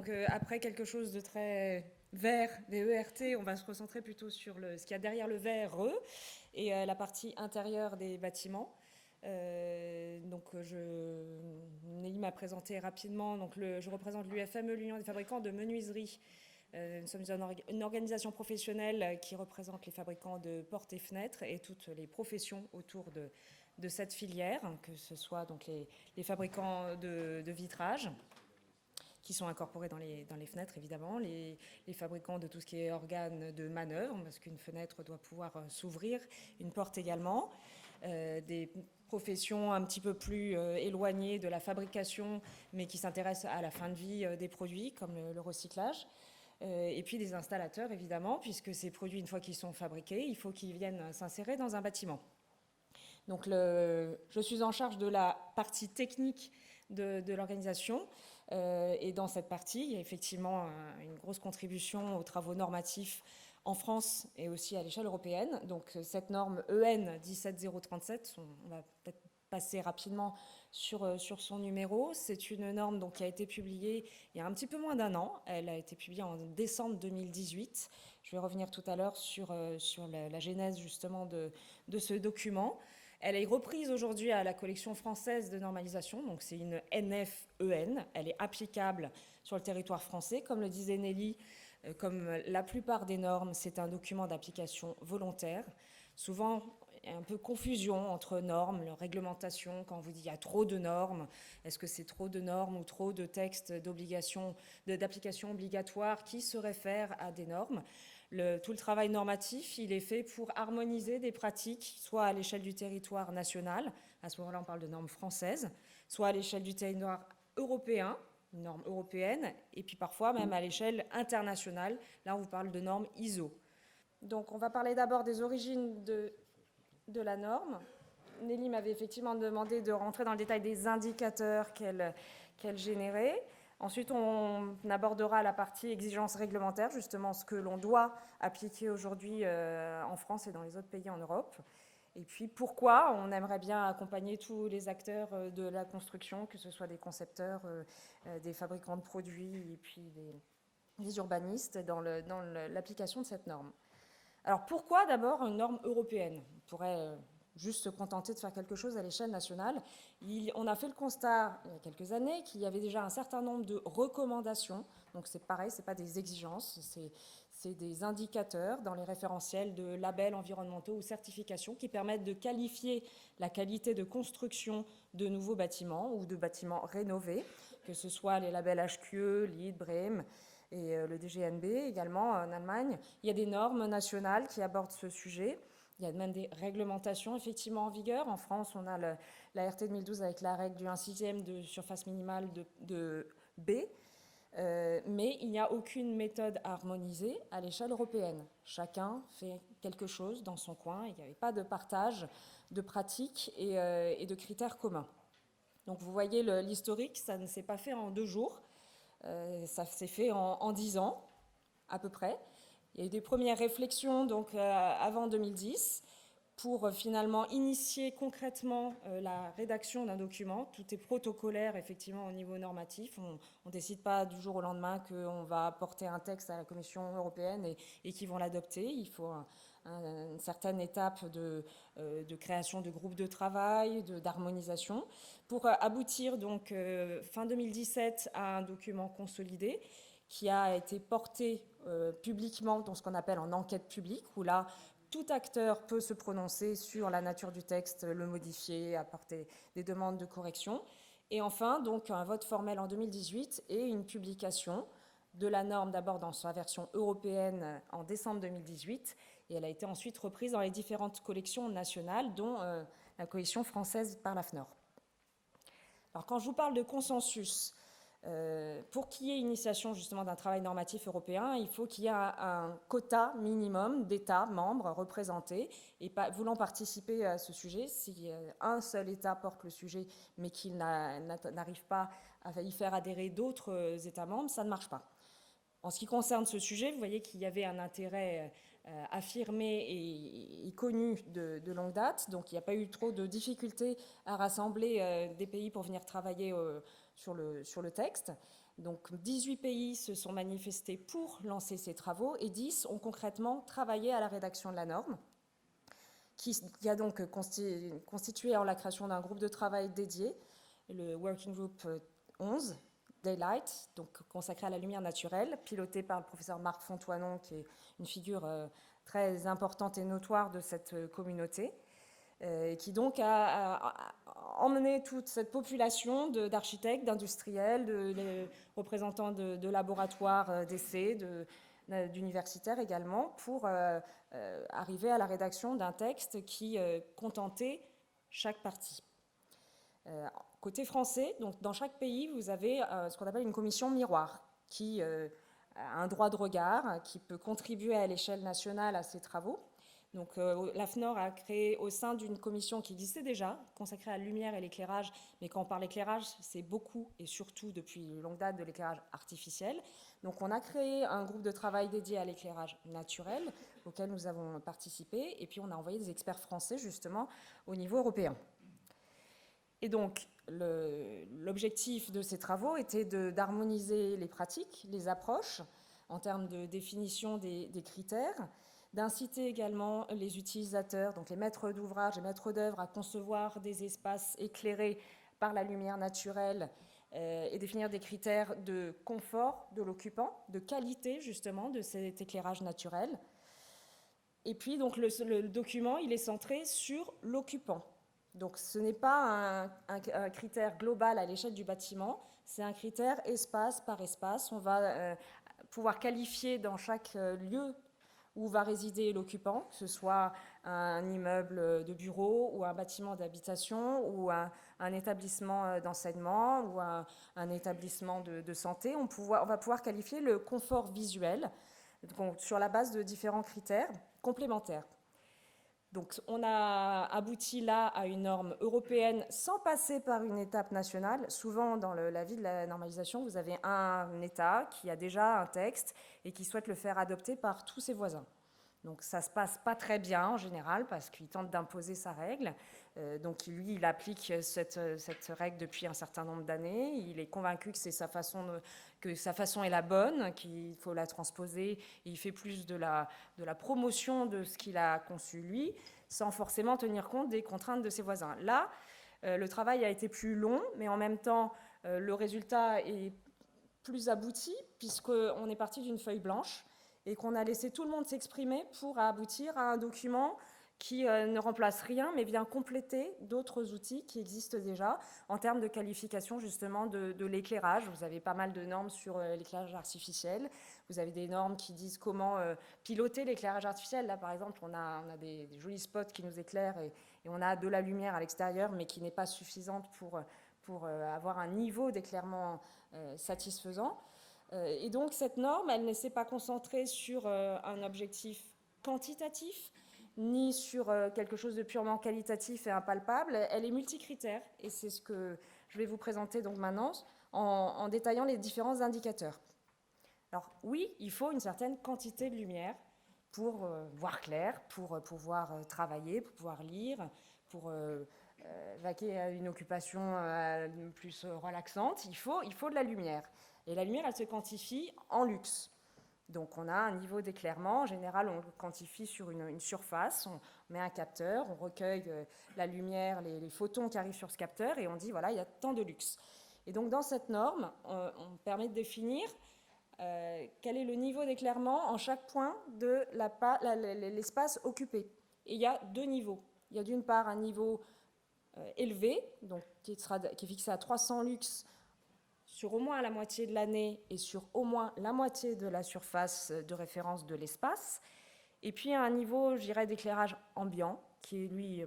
Donc, après quelque chose de très vert, VERT, on va se recentrer plutôt sur ce qu'il y a derrière le verre et la partie intérieure des bâtiments. Nelly m'a présenté rapidement. Donc je représente l'UFME, l'Union des fabricants de menuiserie. Nous sommes une organisation professionnelle qui représente les fabricants de portes et fenêtres et toutes les professions autour de cette filière, que ce soit donc les fabricants de vitrage, qui sont incorporés dans les fenêtres, évidemment, les fabricants de tout ce qui est organes de manœuvre, parce qu'une fenêtre doit pouvoir s'ouvrir, une porte également, des professions un petit peu plus éloignées de la fabrication, mais qui s'intéressent à la fin de vie des produits, comme le recyclage. Et puis des installateurs, évidemment, puisque ces produits, une fois qu'ils sont fabriqués, il faut qu'ils viennent s'insérer dans un bâtiment. Donc je suis en charge de la partie technique de l'organisation. Et dans cette partie, il y a effectivement une grosse contribution aux travaux normatifs en France et aussi à l'échelle européenne. Donc cette norme EN 17037, on va peut-être passer rapidement sur son numéro. C'est une norme donc, qui a été publiée il y a un petit peu moins d'un an. Elle a été publiée en décembre 2018. Je vais revenir tout à l'heure sur la genèse justement de ce document. Elle est reprise aujourd'hui à la collection française de normalisation, donc c'est une NFEN. Elle est applicable sur le territoire français. Comme le disait Nelly, comme la plupart des normes, c'est un document d'application volontaire. Souvent, il y a un peu confusion entre normes, réglementation, quand on vous dit qu'il y a trop de normes, est-ce que c'est trop de normes ou trop de textes d'application obligatoire qui se réfèrent à des normes. Tout le travail normatif, il est fait pour harmoniser des pratiques, soit à l'échelle du territoire national, à ce moment-là on parle de normes françaises, soit à l'échelle du territoire européen, une norme européenne, et puis parfois même à l'échelle internationale, là on vous parle de normes ISO. Donc on va parler d'abord des origines de la norme. Nelly m'avait effectivement demandé de rentrer dans le détail des indicateurs qu'elle générait. Ensuite, on abordera la partie exigences réglementaires, justement ce que l'on doit appliquer aujourd'hui en France et dans les autres pays en Europe. Et puis pourquoi on aimerait bien accompagner tous les acteurs de la construction, que ce soit des concepteurs, des fabricants de produits et puis des urbanistes dans l'application de cette norme. Alors pourquoi d'abord une norme européenne ? On pourrait juste se contenter de faire quelque chose à l'échelle nationale. On a fait le constat il y a quelques années qu'il y avait déjà un certain nombre de recommandations. Donc c'est pareil, ce n'est pas des exigences, c'est des indicateurs dans les référentiels de labels environnementaux ou certifications qui permettent de qualifier la qualité de construction de nouveaux bâtiments ou de bâtiments rénovés, que ce soit les labels HQE, LEED, BREEAM, et le DGNB également en Allemagne. Il y a des normes nationales qui abordent ce sujet. Il y a même des réglementations effectivement en vigueur. En France, on a la RT 2012 avec la règle du 1/6 de surface minimale de B. Mais il n'y a aucune méthode harmonisée à l'échelle européenne. Chacun fait quelque chose dans son coin. Il n'y avait pas de partage de pratiques et de critères communs. Donc vous voyez l'historique, ça ne s'est pas fait en 2 jours. Ça s'est fait en 10 ans, à peu près. Il y a eu des premières réflexions donc, avant 2010 pour finalement initier concrètement la rédaction d'un document. Tout est protocolaire, effectivement, au niveau normatif. On ne décide pas du jour au lendemain qu'on va apporter un texte à la Commission européenne et qu'ils vont l'adopter. Il faut une certaine étape de création de groupes de travail, d'harmonisation, pour aboutir donc fin 2017 à un document consolidé qui a été porté publiquement dans ce qu'on appelle en enquête publique, où là, tout acteur peut se prononcer sur la nature du texte, le modifier, apporter des demandes de correction. Et enfin, donc, un vote formel en 2018 et une publication de la norme d'abord dans sa version européenne en décembre 2018, et elle a été ensuite reprise dans les différentes collections nationales, dont la collection française par la FNOR. Alors quand je vous parle de consensus, pour qu'il y ait initiation justement d'un travail normatif européen, il faut qu'il y ait un quota minimum d'États membres représentés et voulant participer à ce sujet. Si un seul État porte le sujet mais qu'il n'arrive pas à y faire adhérer d'autres États membres, ça ne marche pas. En ce qui concerne ce sujet, vous voyez qu'il y avait un intérêt affirmé et connu de longue date, donc il n'y a pas eu trop de difficultés à rassembler des pays pour venir travailler sur le texte. Donc 18 pays se sont manifestés pour lancer ces travaux et 10 ont concrètement travaillé à la rédaction de la norme, qui a donc constitué la création d'un groupe de travail dédié, le Working Group 11, Daylight, donc consacré à la lumière naturelle, piloté par le professeur Marc Fontoinon, qui est une figure très importante et notoire de cette communauté, qui donc a emmené toute cette population d'architectes, d'industriels, de représentants de laboratoires d'essais, d'universitaires également, pour arriver à la rédaction d'un texte qui contentait chaque partie. Côté français, donc dans chaque pays, vous avez ce qu'on appelle une commission miroir, qui a un droit de regard, qui peut contribuer à l'échelle nationale à ces travaux. Donc l'AFNOR a créé au sein d'une commission qui existait déjà, consacrée à la lumière et l'éclairage, mais quand on parle d'éclairage, c'est beaucoup et surtout depuis longue date de l'éclairage artificiel. Donc on a créé un groupe de travail dédié à l'éclairage naturel, auquel nous avons participé, et puis on a envoyé des experts français justement au niveau européen. Et donc l'objectif de ces travaux était d'harmoniser les pratiques, les approches, en termes de définition des critères, d'inciter également les utilisateurs, donc les maîtres d'ouvrage et maîtres d'œuvre, à concevoir des espaces éclairés par la lumière naturelle et définir des critères de confort de l'occupant, de qualité justement de cet éclairage naturel. Et puis donc le document, il est centré sur l'occupant. Donc ce n'est pas un critère global à l'échelle du bâtiment, c'est un critère espace par espace. On va pouvoir qualifier dans chaque lieu où va résider l'occupant, que ce soit un immeuble de bureau ou un bâtiment d'habitation ou un établissement d'enseignement ou un établissement de santé. On va pouvoir qualifier le confort visuel donc, sur la base de différents critères complémentaires. Donc on a abouti là à une norme européenne sans passer par une étape nationale. Souvent dans la vie de la normalisation, vous avez un État qui a déjà un texte et qui souhaite le faire adopter par tous ses voisins. Donc ça ne se passe pas très bien en général parce qu'il tente d'imposer sa règle. Donc lui, il applique cette règle depuis un certain nombre d'années. Il est convaincu que sa façon est la bonne, qu'il faut la transposer. Et il fait plus de la promotion de ce qu'il a conçu lui, sans forcément tenir compte des contraintes de ses voisins. Là, le travail a été plus long, mais en même temps, le résultat est plus abouti puisqu'on est parti d'une feuille blanche et qu'on a laissé tout le monde s'exprimer pour aboutir à un document qui ne remplace rien, mais vient compléter d'autres outils qui existent déjà en termes de qualification justement de l'éclairage. Vous avez pas mal de normes sur l'éclairage artificiel. Vous avez des normes qui disent comment piloter l'éclairage artificiel. Là, par exemple, on a des jolis spots qui nous éclairent et on a de la lumière à l'extérieur, mais qui n'est pas suffisante pour avoir un niveau d'éclairement satisfaisant. Et donc cette norme, elle ne s'est pas concentrée sur un objectif quantitatif, ni sur quelque chose de purement qualitatif et impalpable. Elle est multicritère, et c'est ce que je vais vous présenter donc maintenant en détaillant les différents indicateurs. Alors oui, il faut une certaine quantité de lumière pour voir clair, pour pouvoir travailler, pour pouvoir lire, pour vaquer à une occupation plus relaxante. Il faut de la lumière. Et la lumière, elle se quantifie en lux. Donc on a un niveau d'éclairement. En général, on le quantifie sur une surface. On met un capteur, on recueille la lumière, les photons qui arrivent sur ce capteur, et on dit, voilà, il y a tant de lux. Et donc dans cette norme, on permet de définir quel est le niveau d'éclairement en chaque point de l'espace occupé. Et il y a deux niveaux. Il y a d'une part un niveau élevé, donc qui est fixé à 300 lux sur au moins la moitié de l'année et sur au moins la moitié de la surface de référence de l'espace. Et puis un niveau, je dirais, d'éclairage ambiant, qui est lui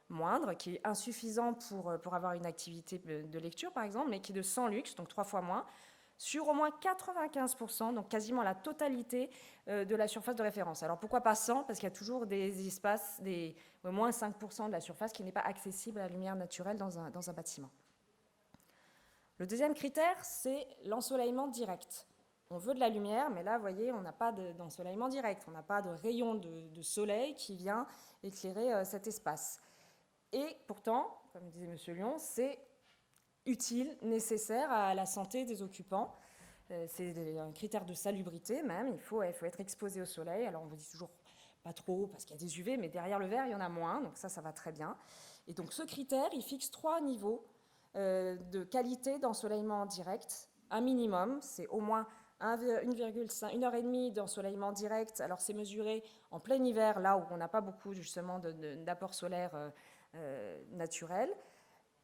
moindre, qui est insuffisant pour avoir une activité de lecture, par exemple, mais qui est de 100 lux, donc 3 fois moins, sur au moins 95%, donc quasiment la totalité de la surface de référence. Alors pourquoi pas 100 ? Parce qu'il y a toujours des espaces, au moins 5% de la surface qui n'est pas accessible à la lumière naturelle dans un bâtiment. Le deuxième critère, c'est l'ensoleillement direct. On veut de la lumière, mais là, vous voyez, on n'a pas d'ensoleillement direct, on n'a pas de rayon de soleil qui vient éclairer cet espace. Et pourtant, comme disait M. Lyon, c'est utile, nécessaire à la santé des occupants. C'est un critère de salubrité même, il faut être exposé au soleil. Alors on vous dit toujours pas trop parce qu'il y a des UV, mais derrière le verre il y en a moins, donc ça va très bien. Et donc ce critère, il fixe 3 niveaux de qualité d'ensoleillement direct. Un minimum, c'est au moins 1,5 heure et demie d'ensoleillement direct. Alors c'est mesuré en plein hiver, là où on n'a pas beaucoup justement d'apport solaire naturel.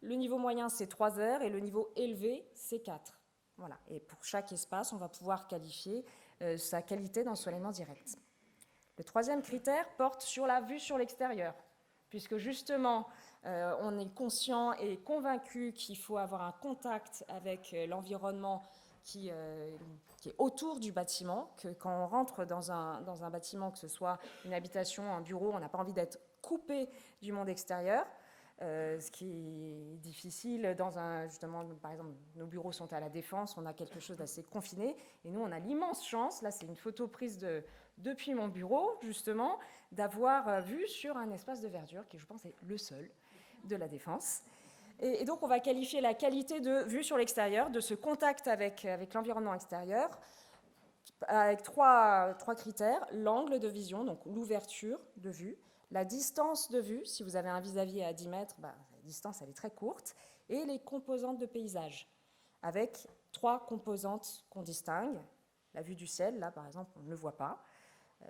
Le niveau moyen, c'est 3 heures et le niveau élevé, c'est 4. Voilà. Et pour chaque espace, on va pouvoir qualifier sa qualité d'ensoleillement direct. Le troisième critère porte sur la vue sur l'extérieur, puisque justement, on est conscient et convaincu qu'il faut avoir un contact avec l'environnement qui est autour du bâtiment, que quand on rentre dans un bâtiment, que ce soit une habitation, un bureau, on n'a pas envie d'être coupé du monde extérieur. Ce qui est difficile justement, par exemple, nos bureaux sont à la Défense, on a quelque chose d'assez confiné, et nous on a l'immense chance, là c'est une photo prise depuis mon bureau, justement, d'avoir vue sur un espace de verdure qui, je pense, est le seul de la Défense. Et donc on va qualifier la qualité de vue sur l'extérieur, de ce contact avec l'environnement extérieur, avec trois critères: l'angle de vision, donc l'ouverture de vue, la distance de vue, si vous avez un vis-à-vis à 10 mètres, la distance elle est très courte, et les composantes de paysage, avec 3 composantes qu'on distingue. La vue du ciel, là par exemple, on ne le voit pas.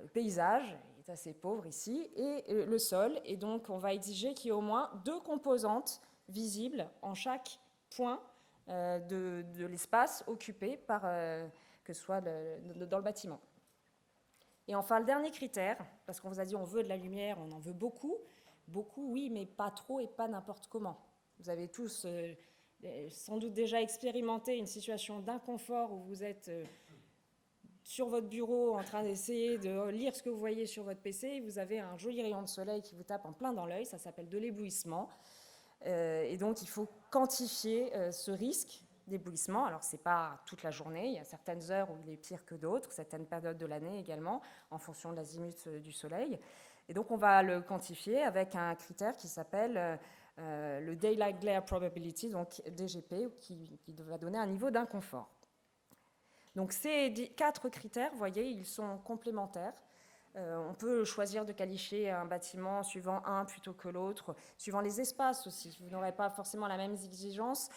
Le paysage est assez pauvre ici, et le sol, et donc on va exiger qu'il y ait au moins 2 composantes visibles en chaque point de l'espace occupé par, que ce soit dans le bâtiment. Et enfin, le dernier critère, parce qu'on vous a dit on veut de la lumière, on en veut beaucoup, oui, mais pas trop et pas n'importe comment. Vous avez tous sans doute déjà expérimenté une situation d'inconfort où vous êtes sur votre bureau en train d'essayer de lire ce que vous voyez sur votre PC, et vous avez un joli rayon de soleil qui vous tape en plein dans l'œil, ça s'appelle de l'éblouissement. Et donc il faut quantifier ce risque d'éblouissement. Alors ce n'est pas toute la journée, il y a certaines heures où il est pire que d'autres, certaines périodes de l'année également, en fonction de l'azimut du soleil. Et donc on va le quantifier avec un critère qui s'appelle le Daylight Glare Probability, donc DGP, qui va donner un niveau d'inconfort. Donc ces 4 critères, vous voyez, ils sont complémentaires. On peut choisir de qualifier un bâtiment suivant un plutôt que l'autre, suivant les espaces aussi. Vous n'aurez pas forcément la même exigence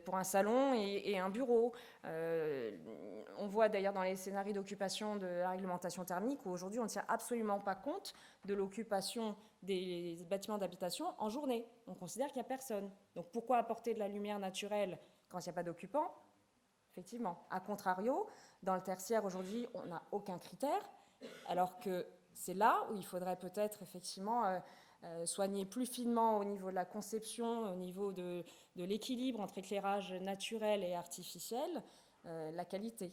pour un salon et un bureau. On voit d'ailleurs dans les scénarios d'occupation de la réglementation thermique où aujourd'hui on ne tient absolument pas compte de l'occupation des bâtiments d'habitation en journée. On considère qu'il n'y a personne. Donc pourquoi apporter de la lumière naturelle quand il n'y a pas d'occupants ? Effectivement. A contrario, dans le tertiaire aujourd'hui, on n'a aucun critère, alors que c'est là où il faudrait peut-être effectivement soigner plus finement au niveau de la conception, au niveau de l'équilibre entre éclairage naturel et artificiel, la qualité.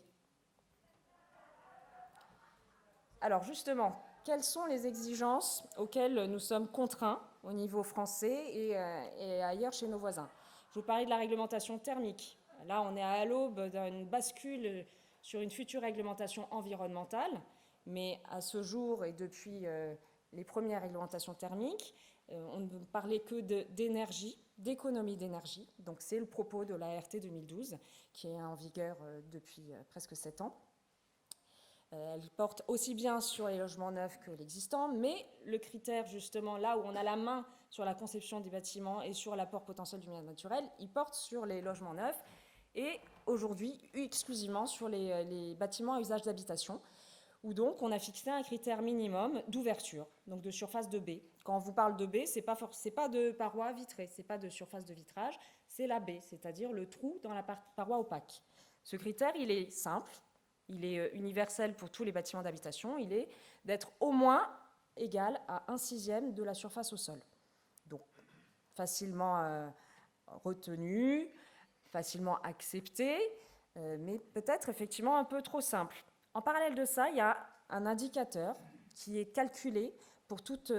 Alors justement, quelles sont les exigences auxquelles nous sommes contraints au niveau français et ailleurs chez nos voisins ? Je vous parlais de la réglementation thermique. Là, on est à l'aube d'une bascule sur une future réglementation environnementale, mais à ce jour et depuis les premières réglementations thermiques, on ne parlait que d'énergie, d'économie d'énergie. Donc c'est le propos de la RT 2012, qui est en vigueur depuis presque 7 ans. Elle porte aussi bien sur les logements neufs que l'existant, mais le critère justement là où on a la main sur la conception des bâtiments et sur l'apport potentiel du lumière naturelle, il porte sur les logements neufs et aujourd'hui exclusivement sur les bâtiments à usage d'habitation, où donc on a fixé un critère minimum d'ouverture, donc de surface de baie. Quand on vous parle de baie, c'est pas de paroi vitrée, c'est pas de surface de vitrage, c'est la baie, c'est-à-dire le trou dans la paroi opaque. Ce critère, il est simple, il est universel pour tous les bâtiments d'habitation, il est d'être au moins égal à 1/6 de la surface au sol. Donc facilement retenu, facilement accepté, mais peut-être effectivement un peu trop simple. En parallèle de ça, il y a un indicateur qui est calculé pour toute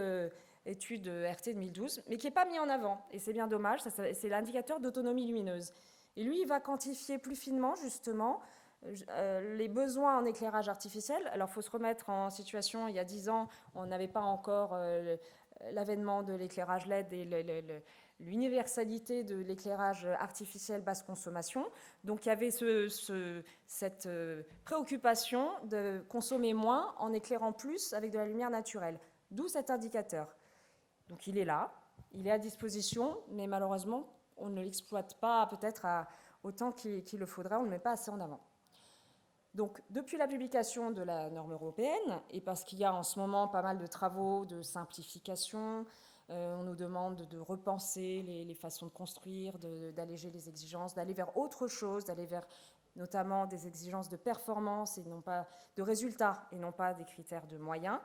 étude RT 2012, mais qui n'est pas mis en avant. Et c'est bien dommage, c'est l'indicateur d'autonomie lumineuse. Et lui, il va quantifier plus finement, justement, les besoins en éclairage artificiel. Alors, il faut se remettre en situation, il y a 10 ans, on n'avait pas encore l'avènement de l'éclairage LED et l'universalité de l'éclairage artificiel basse consommation. Donc il y avait cette préoccupation de consommer moins en éclairant plus avec de la lumière naturelle, d'où cet indicateur. Donc il est là, il est à disposition, mais malheureusement, on ne l'exploite pas peut-être autant qu'il le faudrait, on ne le met pas assez en avant. Donc, depuis la publication de la norme européenne, et parce qu'il y a en ce moment pas mal de travaux de simplification, on nous demande de repenser les façons de construire, d'alléger les exigences, d'aller vers autre chose, d'aller vers notamment des exigences de performance et non pas de résultats et non pas des critères de moyens.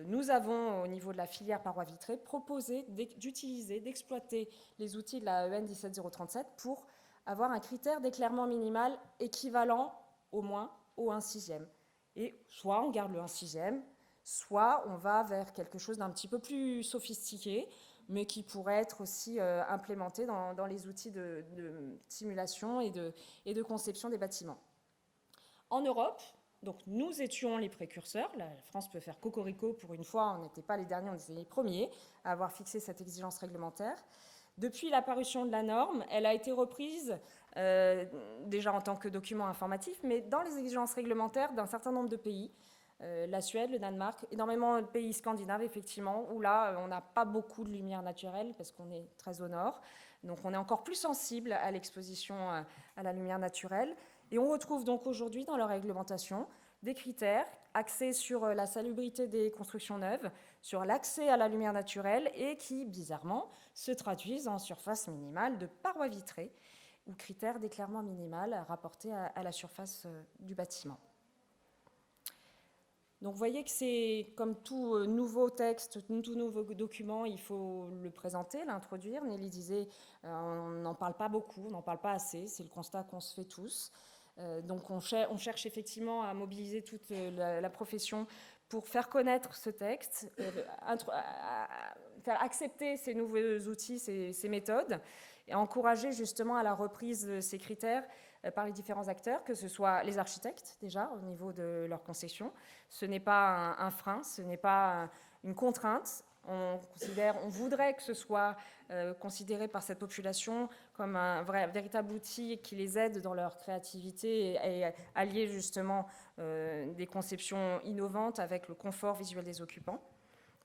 Nous avons, au niveau de la filière parois vitrées, proposé d'utiliser, d'exploiter les outils de la EN 17037 pour avoir un critère d'éclairement minimal équivalent au moins au 1/6. Et soit on garde le 1/6, soit on va vers quelque chose d'un petit peu plus sophistiqué, mais qui pourrait être aussi implémenté dans les outils de simulation et de conception des bâtiments. En Europe, donc nous étions les précurseurs, la France peut faire cocorico pour une fois, on n'était pas les derniers, on était les premiers à avoir fixé cette exigence réglementaire. Depuis l'apparition de la norme, elle a été reprise déjà en tant que document informatif, mais dans les exigences réglementaires d'un certain nombre de pays, la Suède, le Danemark, énormément de pays scandinaves, effectivement, où là, on n'a pas beaucoup de lumière naturelle parce qu'on est très au nord. Donc, on est encore plus sensible à l'exposition à la lumière naturelle. Et on retrouve donc aujourd'hui dans leur réglementation des critères axés sur la salubrité des constructions neuves, sur l'accès à la lumière naturelle et qui, bizarrement, se traduisent en surface minimale de parois vitrées ou critères d'éclairement minimal rapportés à la surface du bâtiment. Donc vous voyez que c'est comme tout nouveau texte, tout nouveau document, il faut le présenter, l'introduire. Nelly disait, on n'en parle pas beaucoup, on n'en parle pas assez, c'est le constat qu'on se fait tous. Donc on cherche effectivement à mobiliser toute la profession pour faire connaître ce texte, faire accepter ces nouveaux outils, ces méthodes, et encourager justement à la reprise de ces critères par les différents acteurs, que ce soit les architectes déjà au niveau de leur conception. Ce n'est pas un frein, ce n'est pas une contrainte. On voudrait que ce soit considéré par cette population comme un véritable outil qui les aide dans leur créativité et allier justement des conceptions innovantes avec le confort visuel des occupants.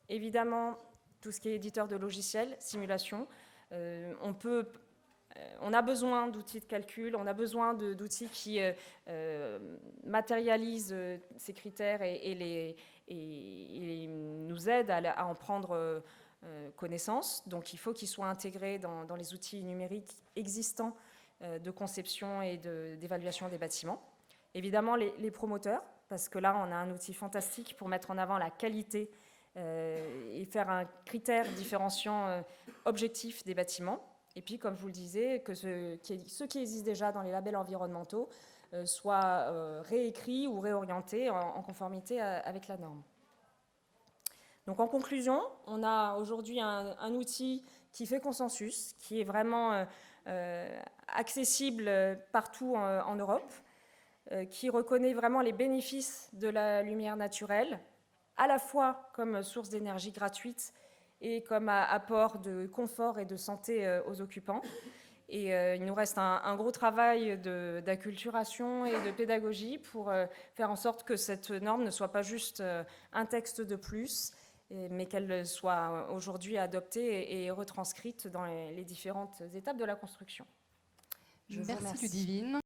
Évidemment, tout ce qui est éditeur de logiciels, simulation, on a besoin d'outils de calcul, on a besoin d'outils qui matérialisent ces critères et nous aident à en prendre connaissance. Donc il faut qu'ils soient intégrés dans les outils numériques existants de conception et d'évaluation des bâtiments. Évidemment, les promoteurs, parce que là, on a un outil fantastique pour mettre en avant la qualité et faire un critère différenciant objectif des bâtiments. Et puis, comme je vous le disais, que ceux qui existent déjà dans les labels environnementaux soient réécrits ou réorientés en conformité avec la norme. Donc, en conclusion, on a aujourd'hui un outil qui fait consensus, qui est vraiment accessible partout en Europe, qui reconnaît vraiment les bénéfices de la lumière naturelle, à la fois comme source d'énergie gratuite et comme apport de confort et de santé aux occupants. Et il nous reste un gros travail d'acculturation et de pédagogie pour faire en sorte que cette norme ne soit pas juste un texte de plus, mais qu'elle soit aujourd'hui adoptée et retranscrite dans les différentes étapes de la construction. Merci Ludivine.